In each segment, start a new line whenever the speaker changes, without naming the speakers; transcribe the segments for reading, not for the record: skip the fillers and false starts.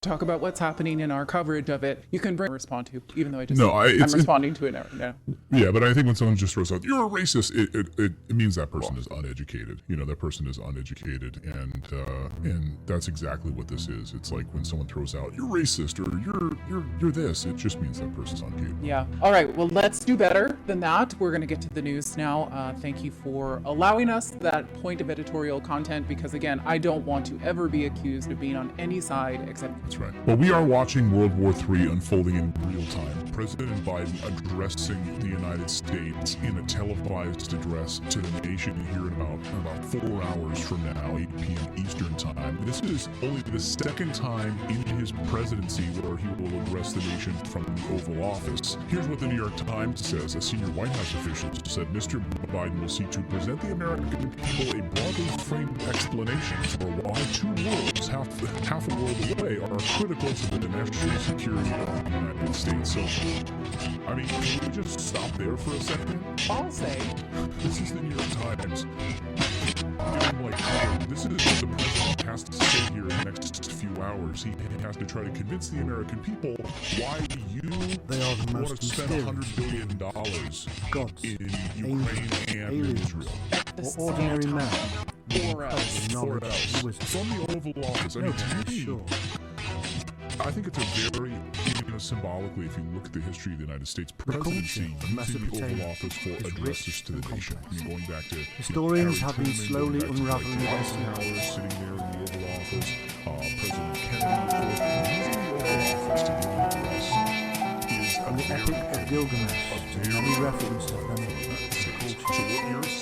talk about what's happening in our coverage of it, you can respond to, even though I'm responding to it now.
Yeah, but I think when someone just throws out, "You're a racist," it means that person is uneducated. That person is uneducated, and that's exactly what this is. It's like when someone throws out, "You're racist," or "You're this," it just means that person's uneducated.
Yeah. All right. Well, let's do better than that. We're going to get to the news now. Thank you for allowing us that point of editorial content, because again, I don't want to ever be accused of being on any side except.
That's right. Well, we are watching World War III unfolding in real time. President Biden addressing the United States in a televised address to the nation here in about 4 hours from now, 8 p.m. Eastern Time. This is only the second time in his presidency where he will address the nation from the Oval Office. Here's what the New York Times says. A senior White House official said Mr. Biden will seek to present the American people a broadly framed explanation for why two worlds, half a world away, are critical to the national security of the United States. So, I mean, can we just stop there for a second?
I'll say.
This is the New York Times. This is what the president has to say here in the next few hours. He has to try to convince the American people why you want to spend $100 billion in Ukraine and in Israel.
Or ordinary man.
Or else.
From the Oval Office. I mean, to me, I think it's a very, symbolically, if you look at the history of the United States presidency, using the Oval Office for addresses to the nation. Going back to
historians have been slowly unraveling this.
Sitting there in the Oval Office, President Kennedy, using the Oval Office to give an address is
the Epic of Gilgamesh. Any reference to them.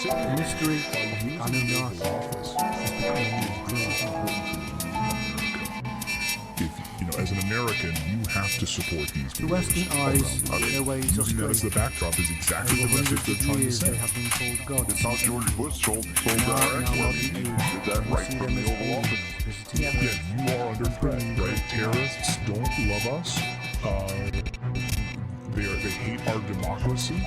The mystery of Anunnaki is becoming
as an American, you have to support these
the Western eyes, their ways are
using that as the backdrop is exactly the message they're trying to
they
send.
have been called God.
It's not George Bush sold our ex-wife. Did that right from the Oval Office.
Yeah, you are under threat, right? Terrorists don't love us. They hate our democracy.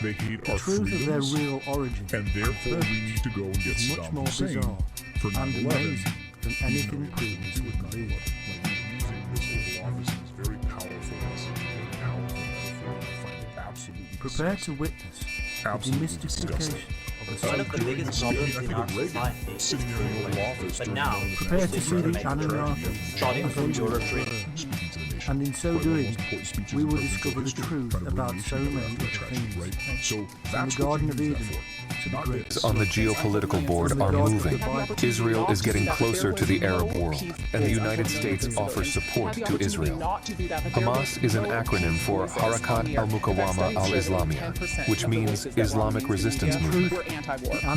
They hate our
truth
freedoms.
Of their real origin.
And therefore, we need to go and get
much more
Saddam Hussein
bizarre
for 9/11
and amazing than anything previous would believe.
This Oval Office is very powerful. I find it absolutely
prepare to witness the demystification of
One of the biggest problems in our society is
sitting there in the Oval Office.
but now,
prepare to see the Anunnaki
starting from Europe,
and in so doing, we will discover the truth about so many things.
So
From the Garden of Eden to the great.
On the geopolitical board are moving. Israel is getting closer to the Arab world, and the United States offers support to Israel. Hamas is an acronym for Harakat al-Muqawama al-Islamiyah, which means Islamic Resistance Movement.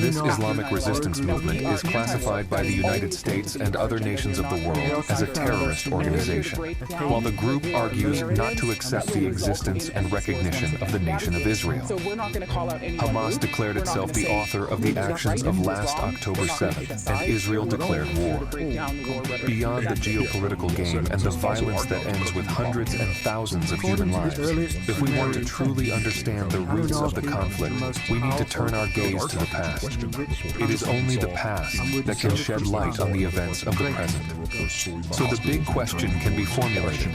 This Islamic resistance movement is classified by the United States and other nations of the world as a terrorist organization, while the group argues not to accept the existence and recognition of the nation of Israel. Hamas declared itself the author of the actions of last October 7th, and Israel declared war. Beyond the geopolitical game and the violence that ends with hundreds and thousands of human lives, if we want to truly understand the roots of the conflict, we need to turn our gaze to the past. It is only the past that can shed light on the events of the present. So the big question can be formulated.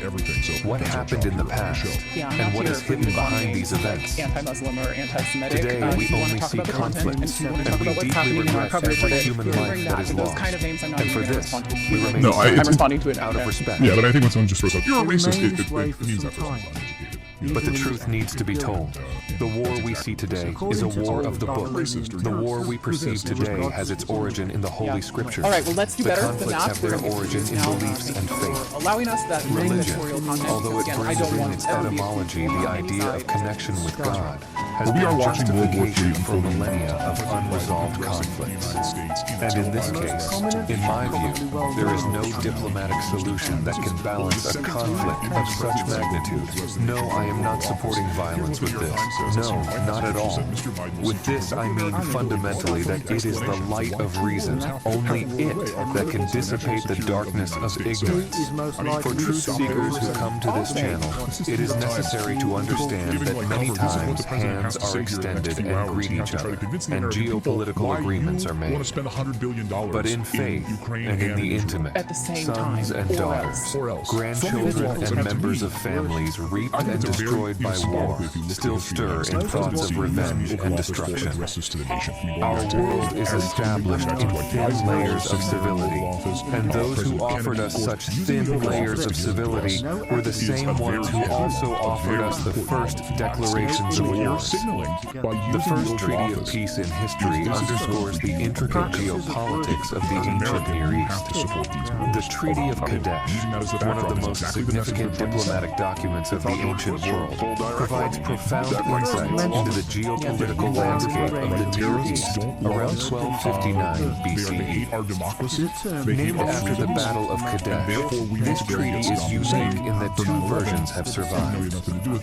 What happened in the past, and what is hidden behind these events?
Anti-Muslim or anti-Semitic.
Today, we only see conflict, and we deeply regret every human life that is lost. And for this, we remain
I'm responding to it
out of respect.
Yeah, but I think when someone just throws out, "You're a racist," it means that person's uneducated.
But the truth needs to be told. The war we see today is a war of the book. The war we perceive today has its origin in the Holy Scriptures.
All right, well, let's do
the
better than
conflicts
that.
have their origin in beliefs and faith.
Allowing us that
Religion,
editorial content.
although it
Again, I
brings
don't
in
want
its
to ever be
etymology the idea of connection with God, has
We are
been
watching World War III
justification for
unfolding
millennia of unresolved conflicts. And in this case, in my view, there is no diplomatic solution that can balance a conflict of such magnitude. No, I am not supporting violence with this. No, not at all. With this, I mean fundamentally that it is the light of reason, only it, that can dissipate the darkness of ignorance. For truth seekers who come to this channel, it is necessary to understand that many times hands are extended and greet each other, and geopolitical agreements are made. But in faith and in the intimate, sons and daughters, grandchildren and members of families reaped and destroyed by war still stir in thoughts of revenge and destruction. Our world is established in thin layers of civility, and those who offered us such thin layers of civility were the same ones who also offered us the first declarations of war. The first treaty of peace in history underscores the intricate geopolitics of the ancient Near East. The Treaty of Kadesh, one of the most significant diplomatic documents of the ancient world, provides profound insights into the geopolitical landscape of the Near East around 1259 BCE. Named after the Battle of Kadesh, this treaty is unique in that two versions have survived,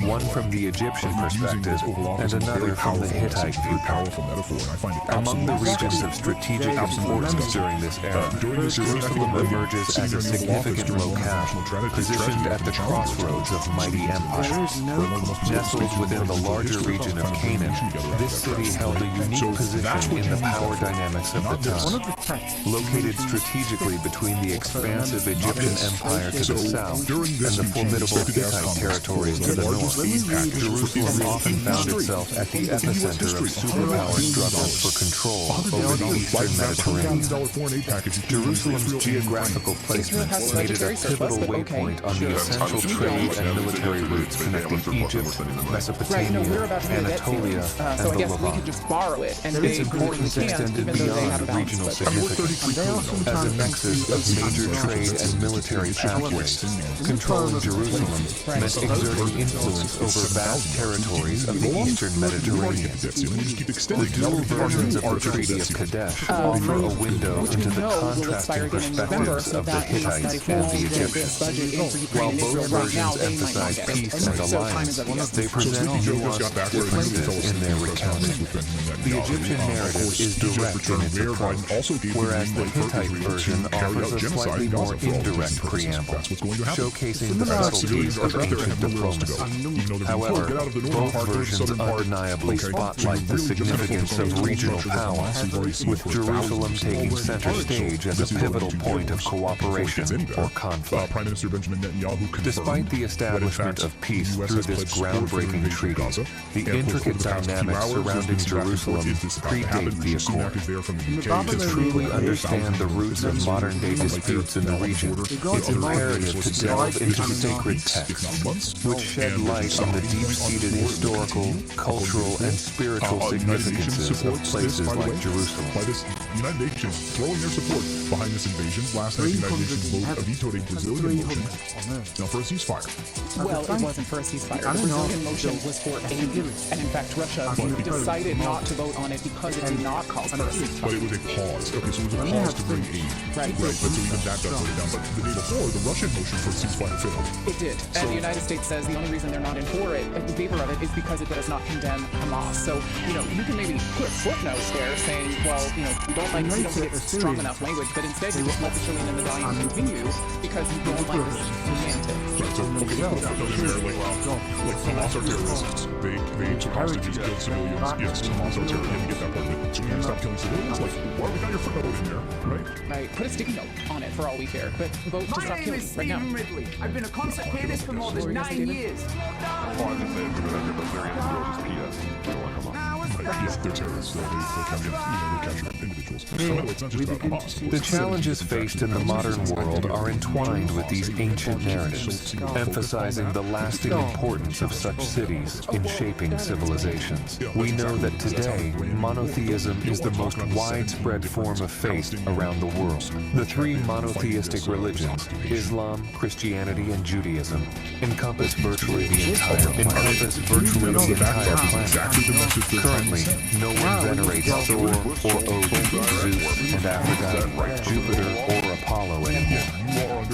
one from the Egyptian perspective and another from the Hittite viewpoint. Among the regions of strategic importance during this era, Jerusalem emerges as a significant locale, positioned at the crossroads of mighty empires. Nestled within the larger region of Canaan, this city held a unique position in the power dynamics of the time. Located strategically between the expansive Egyptian empire to the south and the formidable Hittite territories to the north, Jerusalem often found itself at the epicenter of superpower struggles for control over the eastern Mediterranean. Jerusalem's geographical placement made it a pivotal waypoint on the essential trade and military routes connecting Egypt, Mesopotamia, Anatolia, and the Levant. Its importance extended beyond regional significance. As a nexus of major trade and military pathways, controlling Jerusalem meant exerting influence over vast territories of the eastern Mediterranean. The dual versions of the Treaty of Kadesh offer a window into the contrasting perspectives of the Hittites and the Egyptians. While both versions emphasize peace and alliance, they present nuanced differences in their recounting. The Egyptian narrative is direct in its approach, whereas the Hittite version offers a slightly more indirect preamble, showcasing the subtleties of ancient diplomacy. However, both versions undeniably spotlight the significance of regional power, with Jerusalem taking center stage as a pivotal point of cooperation or conflict. Despite the establishment of peace through this groundbreaking treaty, the intricate dynamics surrounding Jerusalem predate the accord. To truly understand the roots of modern-day disputes in the region, it's imperative to delve into sacred texts, which shed light on the deep-seated historical, cultural, and spiritual significances of places like Jerusalem.
By this United Nations throwing their support behind this invasion, last night the United Nations vetoed a Brazilian motion for a ceasefire.
Well, it wasn't for a ceasefire. The Brazilian motion was for aid, and in fact, Russia decided not to vote on it because it did not call for a ceasefire.
But it was a pause. Okay, so it was a pause to bring aid.
Right.
But so even that got voted down. But the day before, the Russian motion for a ceasefire failed.
It did. And the United States says the only reason they're not in favor of it is because it does not condemn Hamas. So, you can maybe put footnotes there saying, well, we don't think it's strong enough language, but instead you just let the killing and the dying continue because you don't like this semantics.
Right, so, okay, you put footnotes in there, like Hamas are terrorists. They hostages, killed civilians. Yes, Hamas are terrorists. You get that part of it. So we need to stop killing civilians? Like, why we got your footnote in there, right?
Right, put a sticky note on it for all we care, but vote to stop killing right now.
My name is Stephen Ridley. I've been a concert pianist for more than 9 years.
Oh, I just said we're gonna give a very just PS. We don't want to come on.
Yes, they're terrorists. They capture individuals. So, it's not just about Hamas.
The challenges faced in the modern world are entwined with these ancient narratives, emphasizing the lasting importance of such cities in shaping civilizations. We know that today, monotheism is the most widespread form of faith around the world. The three monotheistic religions, Islam, Christianity, and Judaism, encompass virtually the entire planet. Currently, no one venerates Thor or Odin, Zeus and Aphrodite, Jupiter or Apollo anymore.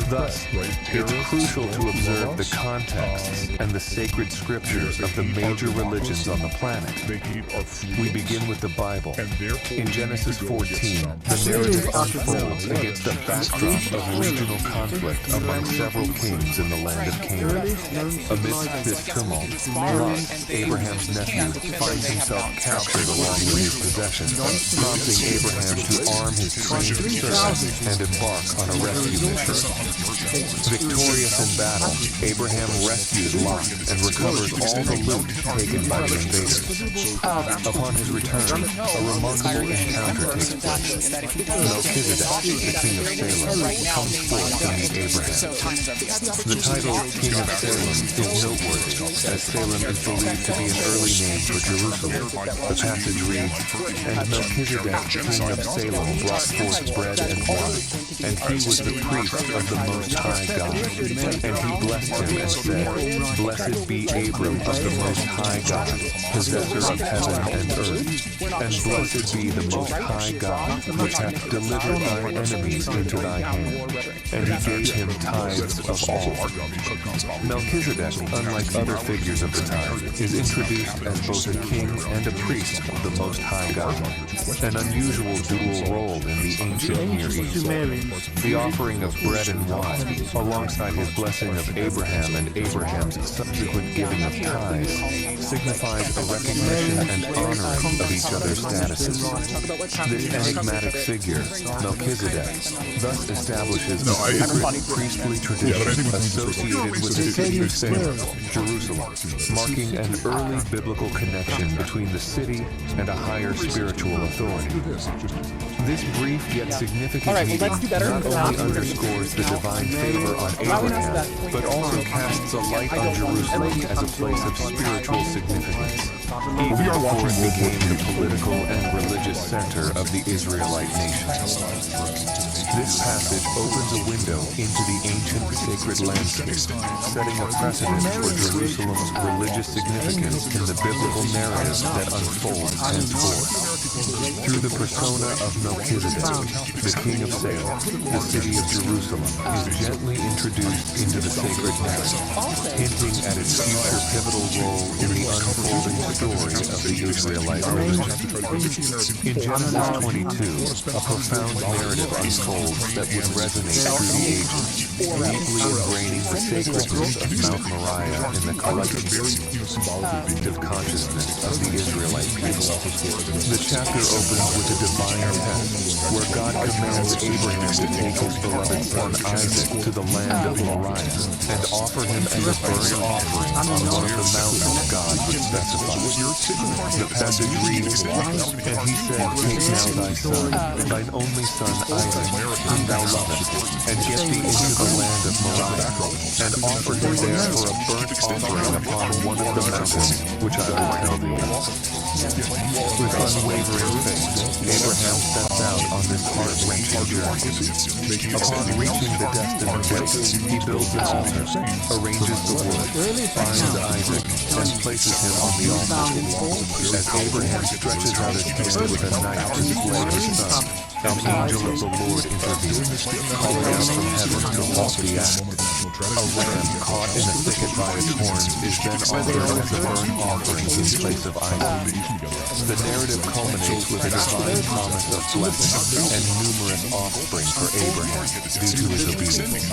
Thus, it's crucial to observe the contexts and the sacred scriptures of the major religions on the planet. We begin with the Bible. In Genesis 14, the narrative unfolds against the backdrop of regional conflict among several kings in the land of Canaan. Amidst this tumult, Lot, Abraham's nephew, finds himself captured along with his possessions, prompting Abraham to arm his trained servants and embark on a rescue mission. Victorious in battle, Abraham rescues Lot and recovers all the loot taken by the invaders. Upon his return, a remarkable encounter takes place. Melchizedek, the king of Salem, comes forth to meet Abraham. The title King of Salem is noteworthy, as Salem is believed to be an early name for Jerusalem. The passage reads, "And Melchizedek, king of Salem, brought forth bread and wine, and he was the priest of the Most High God. And he blessed him and said, Blessed be Abram of the Most High God, possessor of heaven and earth. And blessed be the Most High God, which hath delivered thine enemies into thy hand. And he gave him tithes of all." Melchizedek, unlike other figures of the time, is introduced as both a king and a priest of the Most High God, an unusual dual role in the ancient Near East. The offering of bread and wine, alongside his blessing of Abraham and Abraham's subsequent giving of tithes, signifies a recognition and honoring of each other's statuses. This enigmatic figure, Melchizedek, thus establishes a sacred priestly tradition associated with the city of Salem, Jerusalem, marking an early biblical connection between the city and a higher spiritual authority. This brief yet significant meeting not only underscores the divine favor on Abraham, but also casts a light on Jerusalem as a place of spiritual significance, even before it became the political and religious center of the Israelite nation. This passage opens a window into the ancient sacred landscape, setting a precedent for Jerusalem's religious significance in the biblical narrative that unfolds henceforth. Through the persona of Melchizedek, the king of Salem, the city of Jerusalem is gently introduced into the sacred narrative, hinting at its future pivotal role in the unfolding story of the Israelite religion. In Genesis 22, a profound narrative unfolds that would resonate through the ages, deeply ingraining the sacredness of Mount Moriah in the collective consciousness of the Israelite people. The chapter opens with a divine test, where God commands Abraham to take his beloved son Isaac to the land of Moriah and offer him as a burnt offering on one of the mountains God would specify. The passage reads, "And he said, Take now thy son, thine only son Isaac, whom thou lovest, and get thee into the land of Moriah, and offer him there for a burnt offering upon one of the mountains which I will tell thee of." With unwavering faith, Abraham sets out on this heart-wrenching journey. Upon reaching the destined place, he builds an altar, arranges the wood, finds Isaac, and places him on the altar. As Abraham stretches out his hand with a knife to slay his son, an angel of the Lord intervenes, calling out from heaven to halt the act. A ram caught in a thicket by its horns is then offered as a burnt offering in place of Isaac. The narrative culminates with a divine promise of blessing and numerous offspring for Abraham due to his obedience.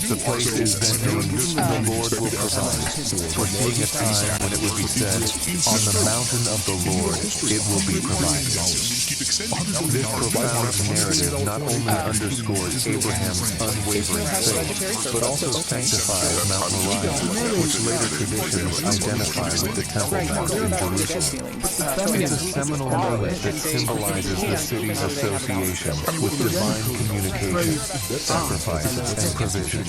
The place is then named "The Lord Will Provide," foreseeing a time when it would be said, "On the mountain of the Lord it will be provided." This profound narrative not only underscores Abraham's unwavering faith, but also sanctifies Mount Moriah, which later traditions identify with the Temple Mount in Jerusalem. It's a seminal moment that symbolizes the city's association with divine communication, sacrifice, and provision.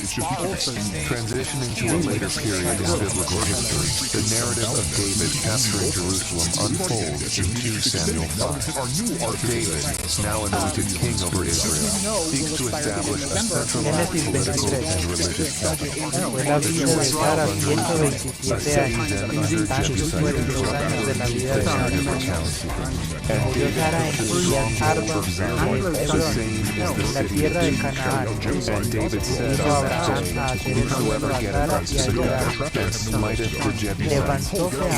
Transitioning to a later period in biblical history, the narrative of David capturing Jerusalem unfolds in 2 Samuel 5. David, now anointed king over Israel, seeks to establish a centralized political and religious government.
Fue la vida de Sara 127 años,
Genocide
2 años de la vida de Sara. Murió Sara en Kiriat Arba,
The same is the
en la
city
tierra de
of
Canaán.
And David said
Dijo
on that
Abraham
day,
a hacer el
whosoever
a
getteth
Sara
us
y a
to
Agar.
and smiteth the Jebusites,
Levantóse